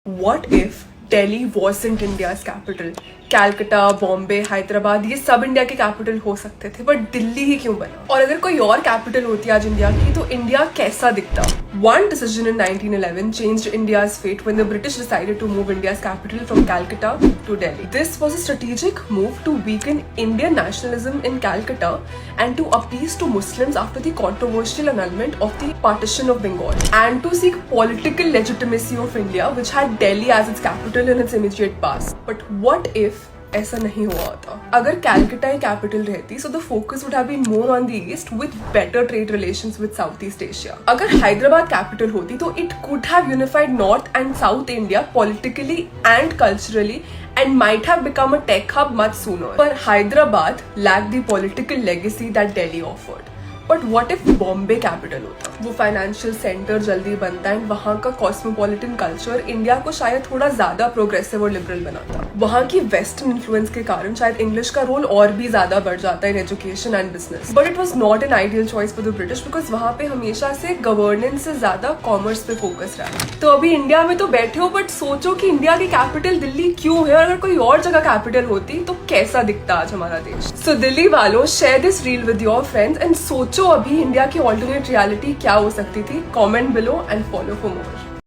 What if Delhi wasn't India's capital? Calcutta, Bombay, Hyderabad ये सब India के कैपिटल हो सकते थे, बट दिल्ली ही क्यों बना? और अगर कोई और कैपिटल होती आज इंडिया की, तो इंडिया कैसा दिखता? One decision in 1911 changed India's fate when the British decided to move India's capital from Calcutta to Delhi. This was a strategic move to weaken Indian nationalism in Calcutta and to appease to Muslims after the controversial annulment of the partition of Bengal, and to seek political legitimacy of India, which had Delhi as its capital in its immediate past. But what if ऐसा नहीं हुआ होता? अगर Calcutta ही capital रहती, so the focus would have been more on the east with better trade relations with Southeast Asia. अगर Hyderabad capital होती, तो it could have unified North and South India politically and culturally and might have become a tech hub much sooner. But Hyderabad lacked the political legacy that Delhi offered. But what if Bombay capital होता? वो financial centre जल्दी बनता and वहाँ का cosmopolitan culture India को शायद थोड़ा ज्यादा प्रोग्रेसिव और लिबरल बनाता. वहाँ की वेस्टर्न इन्फ्लुएंस के कारण शायद इंग्लिश का रोल और भी ज्यादा बढ़ जाता है in education and business. But it was not an ideal choice for the British because वहाँ पे हमेशा से गवर्नेंस से ज्यादा कॉमर्स पे फोकस रहा. तो अभी इंडिया में तो बैठे हो, बट सोचो कि इंडिया की कैपिटल दिल्ली क्यों है, और अगर कोई और जगह कैपिटल होती तो कैसा दिखता आज हमारा देश. सो दिल्ली वालों, share this reel with your friends and सोचो अभी इंडिया की ऑल्टरनेट रियलिटी क्या हो सकती थी. Comment below and follow for more.